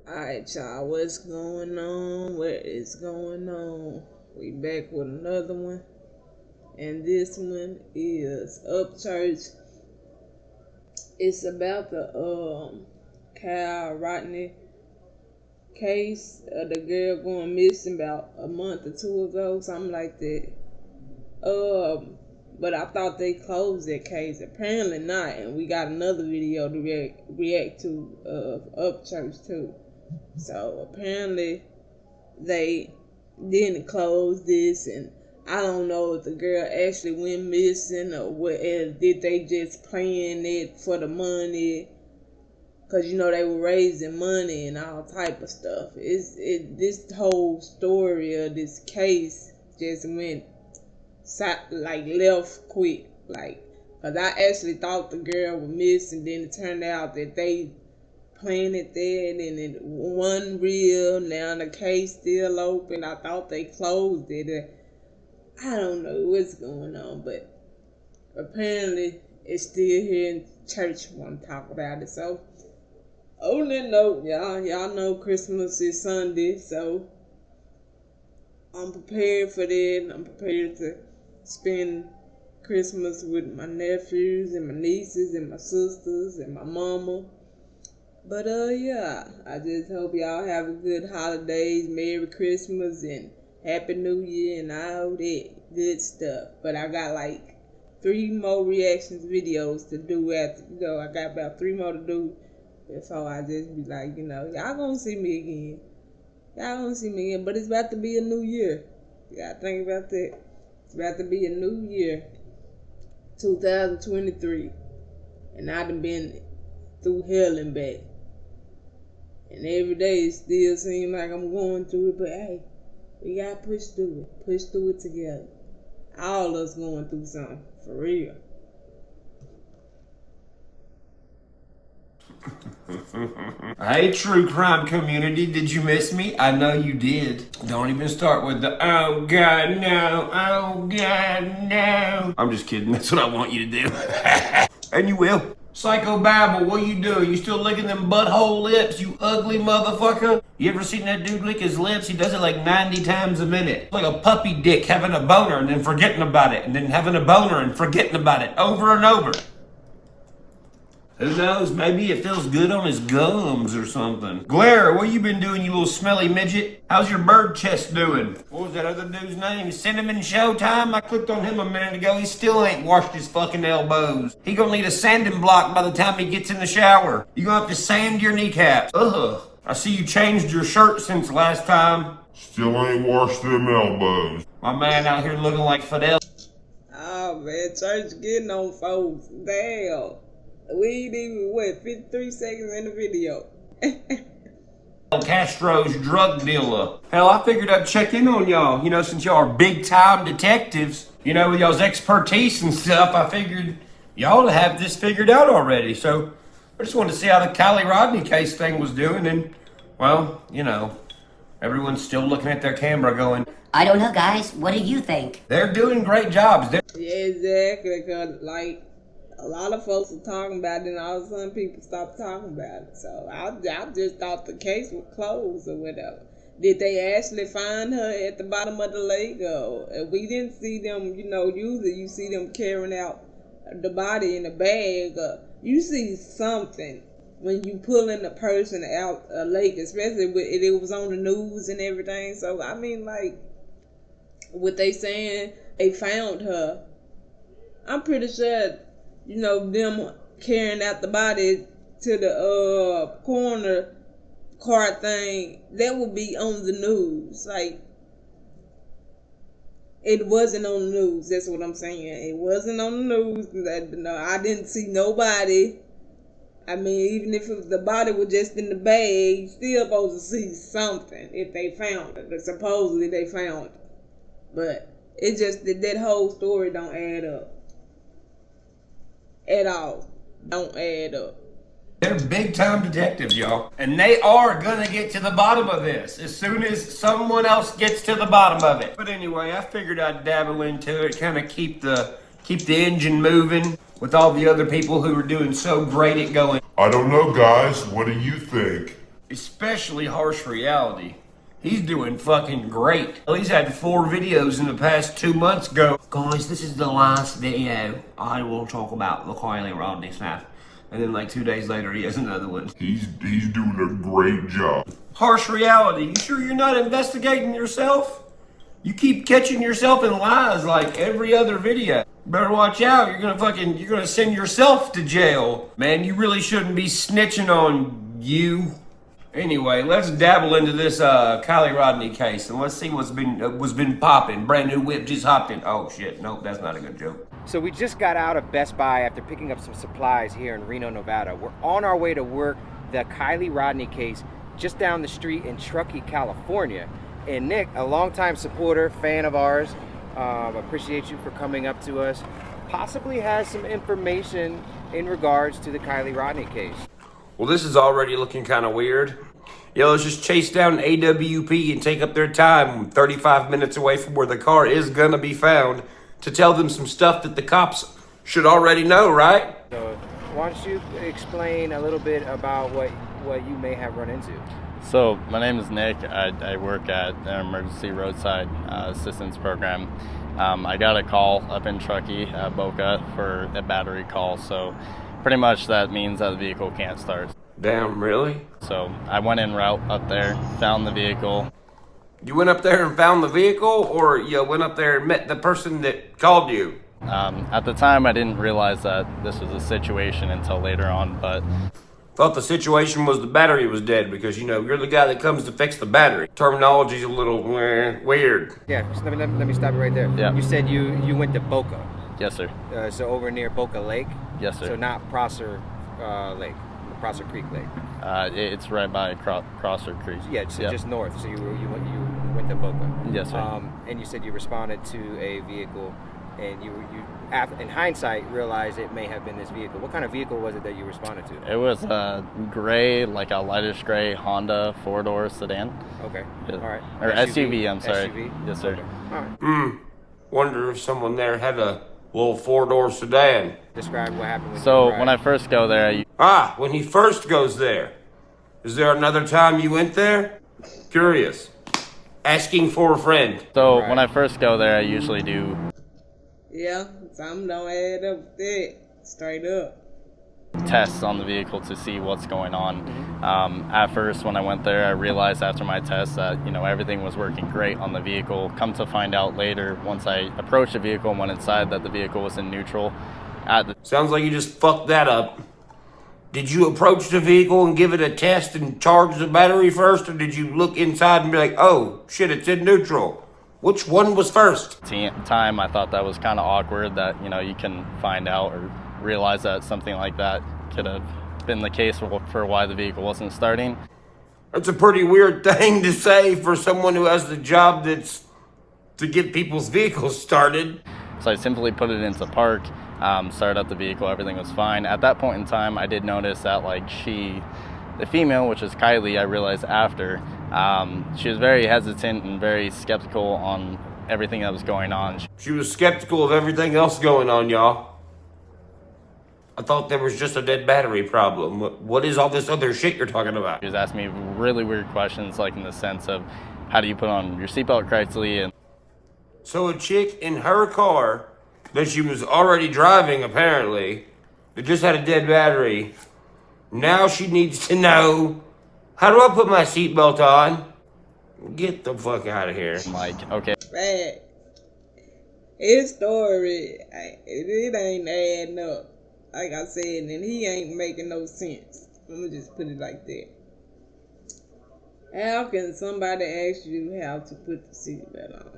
Alright, y'all, what's going on? What is going on? We back with another one, and this one is UpChurch. It's about the Rodni case of the girl going missing about a month or two ago, something like that. But I thought they closed that case. Apparently not, and we got another video to react to of UpChurch too. So apparently they didn't close this, and I don't know if the girl actually went missing or what. Did they just plan it for the money? Cause they were raising money and all type of stuff. This whole story of this case just went left quick. Cause I actually thought the girl was missing, then it turned out that they planted that and it wasn't real. Now the case still open. I thought they closed it. I don't know what's going on, but apparently it's still here in church. Want to talk about it. So on that note, y'all know Christmas is Sunday, so I'm prepared for that. I'm prepared to spend Christmas with my nephews and my nieces and my sisters and my mama. But yeah, I just hope y'all have a good holidays, Merry Christmas and Happy New Year and all that good stuff. But I got 3 more reactions videos to do after, I got about 3 more to do before I just be y'all gonna see me again. Y'all gonna see me again, but it's about to be a new year. Yeah, think about that. It's about to be a new year, 2023. And I done been through hell and back. And every day it still seems like I'm going through it, but hey, we gotta push through it. Push through it together. All of us going through something, for real. Hey, true crime community, did you miss me? I know you did. Don't even start with the, oh God, no, oh God, no. I'm just kidding, that's what I want you to do. And you will. Psycho Babble, what you doing? You still licking them butthole lips, you ugly motherfucker? You ever seen that dude lick his lips? He does it 90 times a minute. Like a puppy dick having a boner and then forgetting about it, and then having a boner and forgetting about it over and over. Who knows? Maybe it feels good on his gums or something. Glare, what you been doing, you little smelly midget? How's your bird chest doing? What was that other dude's name? Cinnamon Showtime? I clicked on him a minute ago. He still ain't washed his fucking elbows. He gonna need a sanding block by the time he gets in the shower. You gonna have to sand your kneecaps. Ugh. I see you changed your shirt since last time. Still ain't washed them elbows. My man out here looking like Fidel. Oh man, church getting on folks. Damn. We ain't even, 53 seconds in the video. Castro's drug dealer. Hell, I figured I'd check in on y'all, since y'all are big time detectives, with y'all's expertise and stuff. I figured y'all to have this figured out already. So I just wanted to see how the Kiely Rodni case thing was doing. And, well, everyone's still looking at their camera going, I don't know, guys. What do you think? They're doing great jobs. Yeah, exactly. Because, a lot of folks are talking about it, and all of a sudden people stopped talking about it. So I just thought the case was closed or whatever. Did they actually find her at the bottom of the lake? Or we didn't see them, usually you see them carrying out the body in a bag. You see something when you pulling a person out a lake, especially when it was on the news and everything. So, I mean, what they saying, they found her. I'm pretty sure them carrying out the body to the corner car thing, that would be on the news. It wasn't on the news. That's what I'm saying. It wasn't on the news. No, I didn't see nobody. I mean, even if the body was just in the bag, you still supposed to see something if they found it. But supposedly they found it. But it just, that whole story don't add up. At all. Don't add up. They're big time detectives, y'all. And they are gonna get to the bottom of this as soon as someone else gets to the bottom of it. But anyway, I figured I'd dabble into it, kind of keep the engine moving with all the other people who are doing so great at going, I don't know, guys. What do you think? Especially Harsh Reality. He's doing fucking great. He's had 4 videos in the past 2 months go, guys, this is the last video I will talk about the Kiely Rodni snap. And then like 2 days later, he has another one. He's doing a great job. Harsh Reality, you sure you're not investigating yourself? You keep catching yourself in lies like every other video. Better watch out, you're gonna send yourself to jail. Man, you really shouldn't be snitching on you. Anyway, let's dabble into this Kiely Rodni case and let's see what's been popping. Brand new whip just hopped in. Oh shit, nope, that's not a good joke. So we just got out of Best Buy after picking up some supplies here in Reno, Nevada. We're on our way to work the Kiely Rodni case just down the street in Truckee, California. And Nick, a longtime supporter, fan of ours, appreciate you for coming up to us, possibly has some information in regards to the Kiely Rodni case. Well, this is already looking kind of weird. Yeah, let's just chase down AWP and take up their time 35 minutes away from where the car is gonna be found to tell them some stuff that the cops should already know, right? So why don't you explain a little bit about what you may have run into? So my name is Nick. I work at an emergency roadside assistance program. I got a call up in Truckee, Boca, for a battery call. So pretty much that means that the vehicle can't start. Damn, really? So I went en route up there, found the vehicle. You went up there and found the vehicle, or you went up there and met the person that called you? At the time, I didn't realize that this was a situation until later on, but... Thought the situation was the battery was dead because, you know, you're the guy that comes to fix the battery. Terminology's a little weird. Yeah, just let me stop you right there. Yeah. You said you went to Boca. Yes, sir. So over near Boca Lake? Yes, sir. So not Prosser Lake, Prosser Creek Lake. It's right by Crosser Creek. Yeah, so Yep. just north. So you went to Boca. Yes, sir. And you said you responded to a vehicle, and you in hindsight realized it may have been this vehicle. What kind of vehicle was it that you responded to? It was a gray, like a lightish gray Honda 4-door sedan. Okay. Yeah. All right. Or SUV, I'm sorry. SUV? Yes, sir. Okay. All right. Wonder if someone there had a little 4-door sedan. Describe what happened when So you arrived. when I first go there, When he first goes there. Is there another time you went there? Curious. Asking for a friend. Right. when I first go there, I usually do Yeah, something don't add up with that. Straight up. tests on the vehicle to see what's going on. At first, when I went there, I realized after my test that, you know, everything was working great on the vehicle. Come to find out later, once I approached the vehicle and went inside, that the vehicle was in neutral. Sounds like you just fucked that up. Did you approach the vehicle and give it a test and charge the battery first, or did you look inside and be like, oh, shit, it's in neutral? Which one was first? Time, I thought that was kind of awkward that, you know, you can find out or realize that something like that could have been the case for why the vehicle wasn't starting. That's a pretty weird thing to say for someone who has the job that's to get people's vehicles started. So I simply put it into park, started up the vehicle, everything was fine. At that point in time, I did notice that, like, the female, which is Kiely, I realized after, she was very hesitant and very skeptical on everything that was going on. She was skeptical of everything else going on, y'all. I thought there was just a dead battery problem. What is all this other shit you're talking about? She was asking me really weird questions, like in the sense of, how do you put on your seatbelt correctly? And So a chick in her car that she was already driving, apparently, that just had a dead battery, now she needs to know, how do I put my seatbelt on? Get the fuck out of here. I'm like, okay. Bad. His story, it ain't adding up. Like I said, and he ain't making no sense. I'm gonna just put it like that. How can somebody ask you how to put the seatbelt on?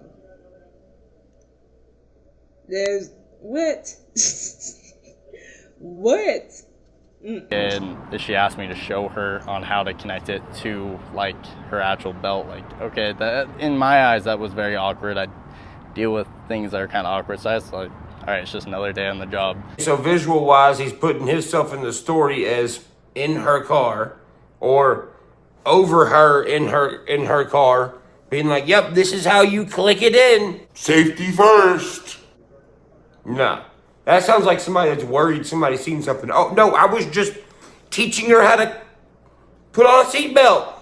There's what? What? And she asked me to show her on how to connect it to, like, her actual belt. Like, okay, that in my eyes, that was very awkward. I deal with things that are kind of awkward, so I was like, all right, it's just another day on the job. So visual wise, he's putting himself in the story as in her car or over her in her car, being like, yep, this is how you click it in. Safety first. No. That sounds like somebody that's worried somebody's seen something. Oh, no, I was just teaching her how to Put on a seatbelt.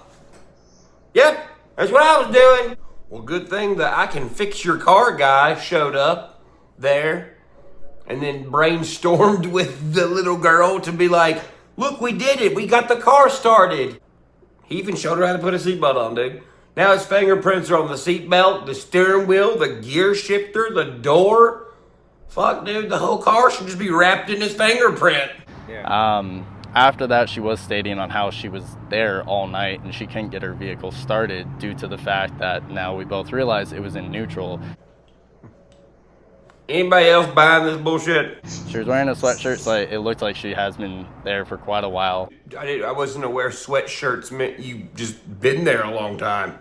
Yep, that's what I was doing. Well, good thing the I can fix your car guy showed up there and then brainstormed with the little girl to be like, look, we did it. We got the car started. He even showed her how to put a seatbelt on, dude. Now his fingerprints are on the seatbelt, the steering wheel, the gear shifter, the door. Fuck, dude, the whole car should just be wrapped in his fingerprint. Yeah. After that, she was stating on how she was there all night and she couldn't get her vehicle started due to the fact that now we both realized it was in neutral. Anybody else buying this bullshit? She was wearing a sweatshirt, so it looked like she has been there for quite a while. I wasn't aware sweatshirts meant you just been there a long time.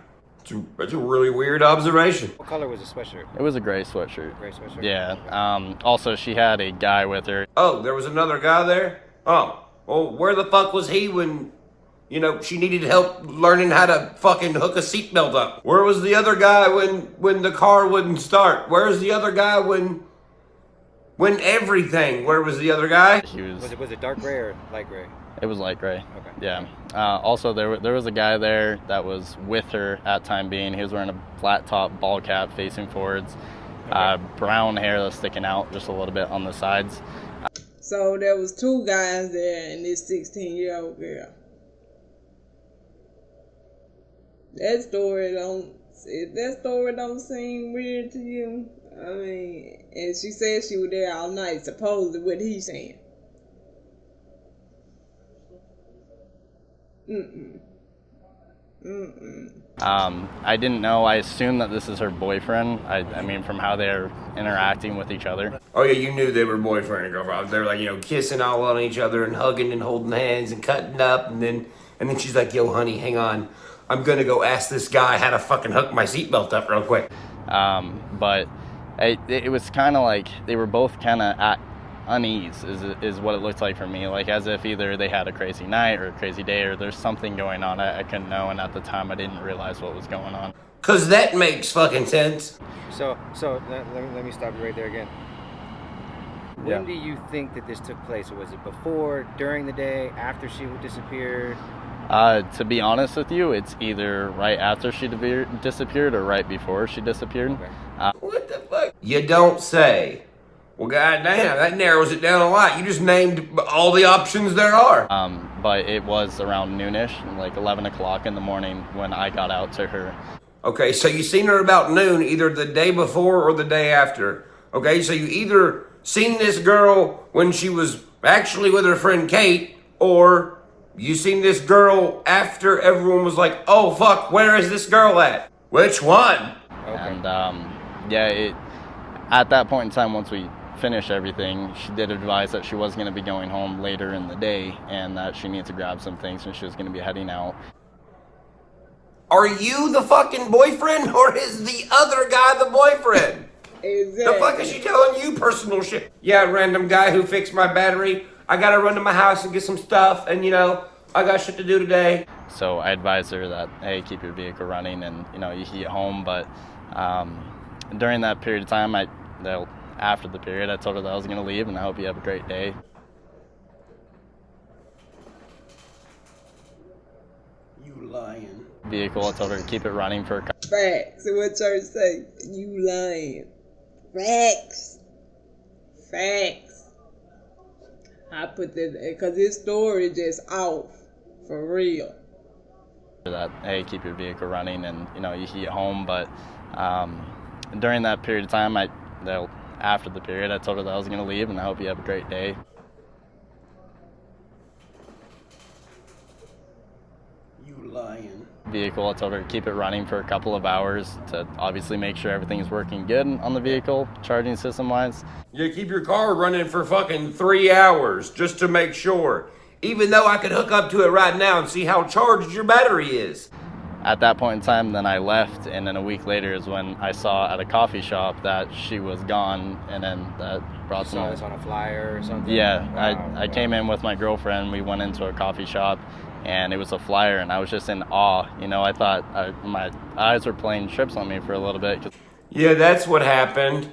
That's a really weird observation. What color was the sweatshirt? It was a gray sweatshirt. Gray sweatshirt. Yeah. Also, she had a guy with her. Oh, there was another guy there? Oh, well, where the fuck was he when, she needed help learning how to fucking hook a seatbelt up? Where was the other guy when the car wouldn't start? Where's the other guy when everything? Where was the other guy? Was it dark gray or light gray? It was light gray. Okay. Yeah. Also, there was a guy there that was with her at time being. He was wearing a flat top ball cap facing forwards, brown hair that's sticking out just a little bit on the sides. So there was two guys there and this 16-year-old girl. That story don't seem weird to you. I mean, and she said she was there all night, supposedly what he's saying. I didn't know. I assumed that this is her boyfriend. I mean, from how they're interacting with each other. Oh yeah, you knew they were boyfriend and girlfriend. They were like, kissing all on each other and hugging and holding hands and cutting up, and then she's like, yo, honey, hang on. I'm gonna go ask this guy how to fucking hook my seatbelt up real quick. But it was kind of like they were both kind of at unease is what it looked like for me, like as if either they had a crazy night or a crazy day or there's something going on I couldn't know, and at the time I didn't realize what was going on. Cause that makes fucking sense. So let me stop you right there again. When do you think that this took place? Was it before, during the day, after she disappeared? To be honest with you, it's either right after she disappeared or right before she disappeared. Okay. What the fuck? You don't say. Well, goddamn, that narrows it down a lot. You just named all the options there are. But it was around noonish, like 11 o'clock in the morning when I got out to her. Okay, so you seen her about noon, either the day before or the day after. Okay, so you either seen this girl when she was actually with her friend Kate, or you seen this girl after everyone was like, oh fuck, where is this girl at? Which one? Okay. And at that point in time, once we finished everything, she did advise that she was going to be going home later in the day and that she needed to grab some things and she was going to be heading out. Are you the fucking boyfriend or is the other guy the boyfriend? Exactly. The fuck is she telling you personal shit? Yeah, random guy who fixed my battery. I gotta run to my house and get some stuff and I got shit to do today. So I advised her that, hey, keep your vehicle running and you can get home. But during that period of time, after the period, I told her that I was going to leave and I hope you have a great day. You lying. Vehicle, I told her to keep it running for a couple. Facts. And what church say? You lying. Facts. I put that because this story just off for real. That, hey, keep your vehicle running and you can get home. But during that period of time, after the period, I told her that I was going to leave and I hope you have a great day. You lying. Vehicle, I told her to keep it running for a couple of hours to obviously make sure everything's working good on the vehicle, charging system wise. Yeah, keep your car running for fucking 3 hours just to make sure. Even though I could hook up to it right now and see how charged your battery is. At that point in time, then I left, and then a week later is when I saw at a coffee shop that she was gone, and then that brought saw this on a flyer or something? Yeah, Wow. I came in with my girlfriend, we went into a coffee shop, and it was a flyer, and I was just in awe. I thought my eyes were playing tricks on me for a little bit. Yeah, that's what happened.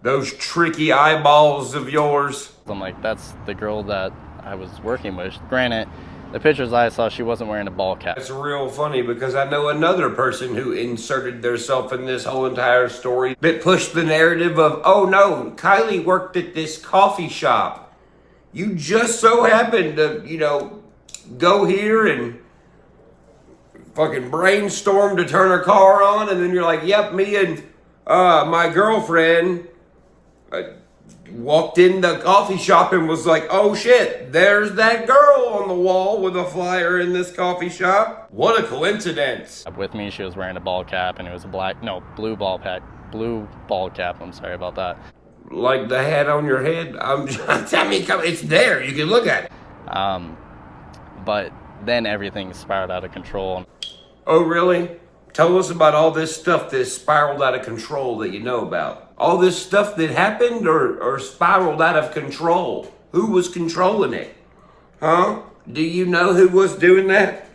Those tricky eyeballs of yours. I'm like, that's the girl that I was working with. Granted, The pictures I saw, she wasn't wearing a ball cap. It's real funny because I know another person who inserted themselves in this whole entire story that pushed the narrative of, oh no, Kiely worked at this coffee shop. You just so happened to, you know, go here and fucking brainstorm to turn her car on, and then you're like, yep, me and my girlfriend walked in the coffee shop and was like, oh shit, there's that girl on the wall with a flyer in this coffee shop. What a coincidence. With me, she was wearing a ball cap, and it was a blue ball cap. I'm sorry about that. Like the hat on your head? It's there. You can look at it. But then everything spiraled out of control. Oh, really? Tell us about all this stuff that spiraled out of control that you know about. All this stuff that happened or spiraled out of control? Who was controlling it? Huh? Do you know who was doing that?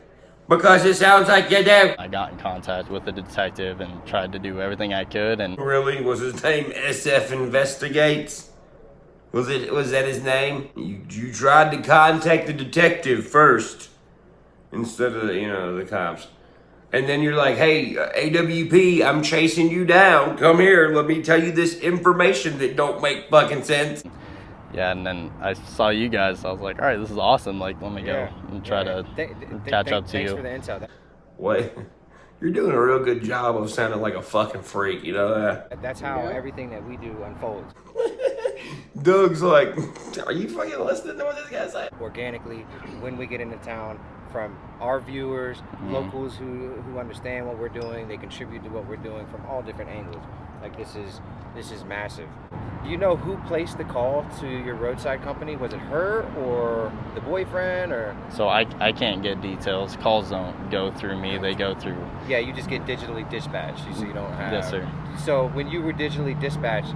Because it sounds like you do. I got in contact with the detective and tried to do everything I could. And Really? Was his name SF Investigates? Was that his name? You tried to contact the detective first instead of the cops. And then you're like, hey, AWP, I'm chasing you down. Come here, let me tell you this information that don't make fucking sense. yeah, and then I saw you guys. I was like, all right, this is awesome. Like, let me go and try to catch up to Thanks you. for the intel. What? You're doing a real good job of sounding like a fucking freak, you know that? That's how everything that we do unfolds. Doug's like, are you fucking listening to what this guy's saying? Organically, when we get into town, from our viewers, locals who understand what we're doing, they contribute to what we're doing from all different angles. Like this is massive. Do you know who placed the call to your roadside company? Was it her or the boyfriend or? So I can't get details. Calls don't go through me. They go through. Yeah, you just get digitally dispatched, so you don't have. Yes, sir. So when you were digitally dispatched,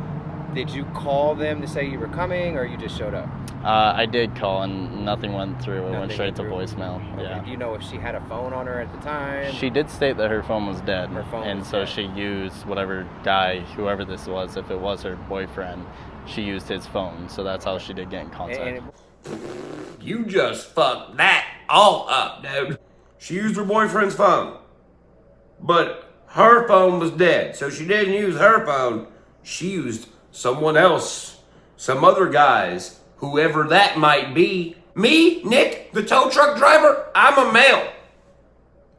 did you call them to say you were coming, or you just showed up? I did call and nothing went through. It went Nothing straight went to through? voicemail. Yeah. Do you know if she had a phone on her at the time? She did state that her phone was dead, Her phone and was so dead. she used whatever guy, whoever this was, if it was her boyfriend, she used his phone. So that's how she did get in contact. And You just fucked that all up, dude. She used her boyfriend's phone. But her phone was dead. So she didn't use her phone. She used someone else. Some other guys. Whoever that might be. Me, Nick, the tow truck driver, I'm a male.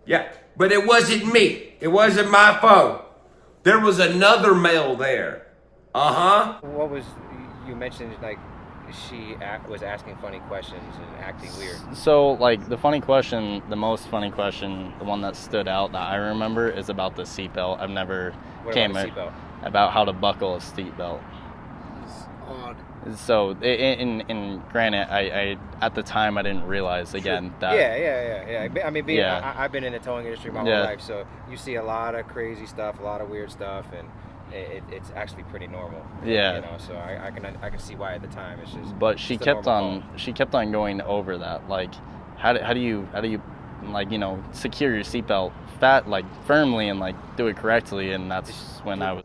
Yeah, but it wasn't me. It wasn't my phone. There was another male there. Uh-huh. what was you mentioned? Like she was asking funny questions and acting weird. So, like, the most funny question, the one that stood out that I remember is about the seatbelt. I've never What about the seatbelt? about how to buckle a seatbelt. Odd. So, in granted, I at the time I didn't realize again that. Yeah. I mean, I've been in the towing industry my whole Yeah. life, so you see a lot of crazy stuff, a lot of weird stuff, and it's actually pretty normal. Yeah. You know, so I can see why at the time it's just. But she it's a kept normal on call. she kept on going over that, like how do you like, you know, secure your seatbelt firmly and like do it correctly, and that's when I was.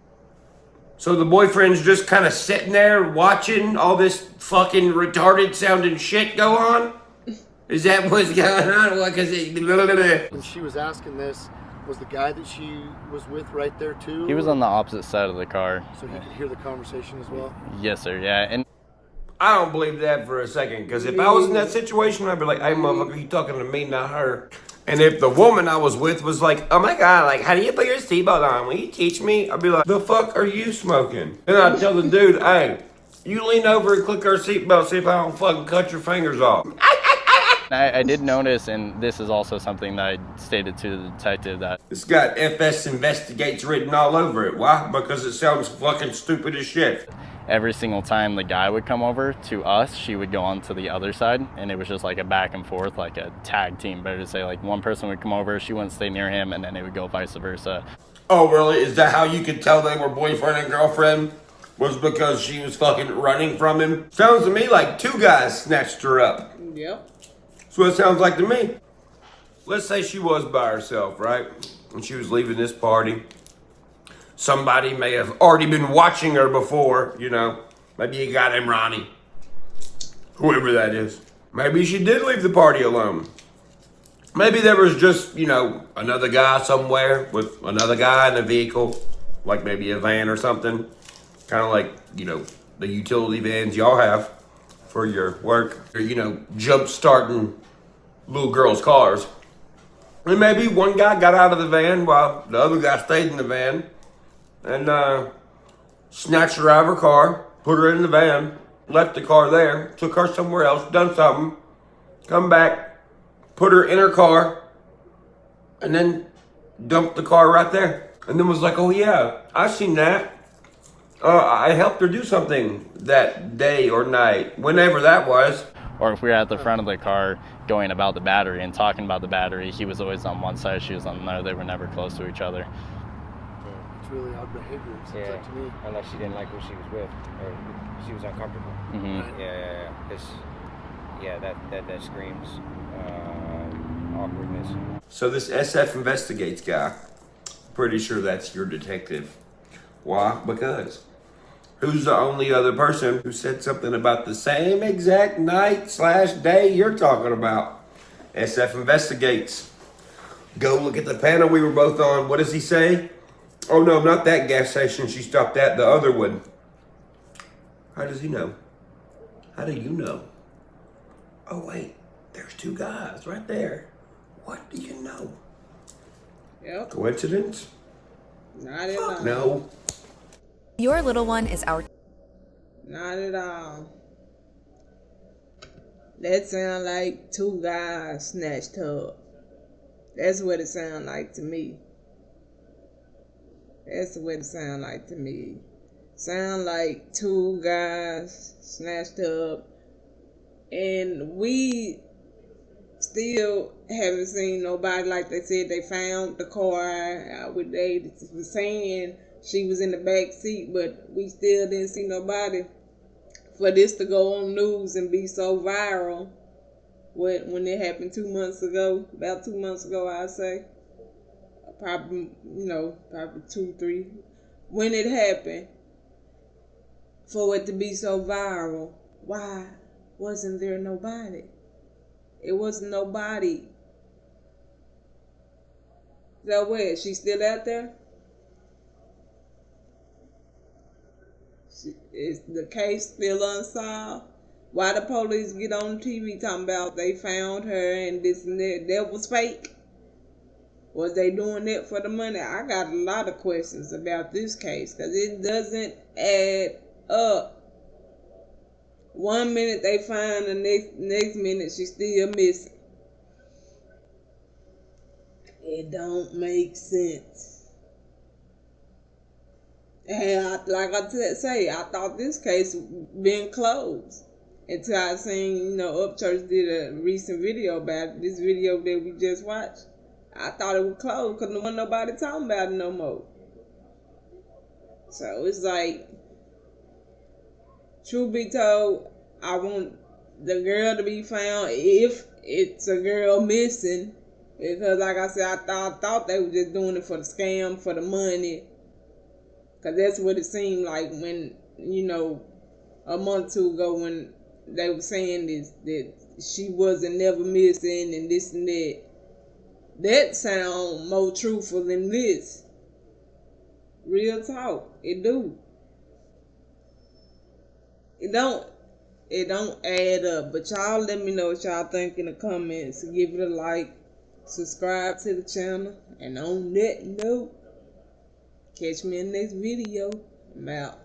So the boyfriend's just kind of sitting there watching all this fucking retarded sounding shit go on? Is that what's going on? What, cause When she was asking this, was the guy that she was with right there too? He was on the opposite side of the car. So he could hear the conversation as well? Yes, sir. Yeah, and I don't believe that for a second, because if I was in that situation, I'd be like, hey, motherfucker, you talking to me, not her. And if the woman I was with was like, oh my God, like, how do you put your seatbelt on? Will you teach me? I'd be like, the fuck are you smoking? Then I'd tell the dude, hey, you lean over and click our seatbelt, see if I don't fucking cut your fingers off. I did notice, and this is also something that I stated to the detective, that It's got FS Investigates written all over it. Why? Because it sounds fucking stupid as shit. every single time the guy would come over to us, she would go on to the other side, and it was just like a back and forth, like a tag team, better to say. Like, one person would come over, she wouldn't stay near him, and then it would go vice versa. Oh, really? Is that how you could tell they were boyfriend and girlfriend? Was because she was fucking running from him? Sounds to me like two guys snatched her up. Yep. That's what it sounds like to me. Let's say she was by herself, right? And she was leaving this party. Somebody may have already been watching her before, you know. Maybe a guy named Ronnie. Whoever that is. Maybe she did leave the party alone. Maybe there was just, another guy somewhere with another guy in a vehicle, like maybe a van or something. Kind of like, the utility vans y'all have for your work. Or, jump starting little girls' cars. And maybe one guy got out of the van while the other guy stayed in the van and snatched her out of her car, put her in the van, left the car there, took her somewhere else, done something, come back, put her in her car, and then dumped the car right there. And then was like, oh yeah, I seen that. I helped her do something that day or night, whenever that was. Or if we were at the front of the car going about the battery and talking about the battery, he was always on one side, she was on the other. They were never close to each other. It's really odd behavior, it seems like to me. Unless she didn't like who she was with, or she was uncomfortable. Mm-hmm. Yeah. That screams awkwardness. So this SF Investigates guy, pretty sure that's your detective. Why? Because who's the only other person who said something about the same exact night/day you're talking about? SF Investigates. Go look at the panel we were both on. What does he say? Oh no, not that gas station she stopped at, the other one. How does he know? How do you know? Oh wait, there's two guys right there. What do you know? Yep. Coincidence? Not at all. No. Your little one is our... Not at all. That sound like two guys snatched her up. That's what it sound like to me. That's what it sound like to me. Sound like two guys snatched her up. And we still haven't seen nobody. Like they said, they found the car. They was saying she was in the back seat, but we still didn't see nobody. For this to go on news and be so viral, when it happened 2 months ago, about 2 months ago, I'd say, probably 2, 3, when it happened, for it to be so viral, why wasn't there nobody? It wasn't nobody. So where? She still out there? Is the case still unsolved? Why the police get on TV talking about they found her and this and that? That was fake? Was they doing that for the money? I got a lot of questions about this case because it doesn't add up. 1 minute they find, the next minute she's still missing. It don't make sense. And like I say, I thought this case been closed until I seen, UpChurch did a recent video about it. This video that we just watched. I thought it was closed because there wasn't nobody talking about it no more. So it's like, truth be told, I want the girl to be found if it's a girl missing. Because like I said, I thought they were just doing it for the scam, for the money. Because that's what it seemed like when, a month or two ago when they were saying this, that she wasn't never missing and this and that. That sound more truthful than this. Real talk. It do. It don't add up. But y'all let me know what y'all think in the comments. Give it a like. Subscribe to the channel. And on that note, catch me in the next video. I'm out.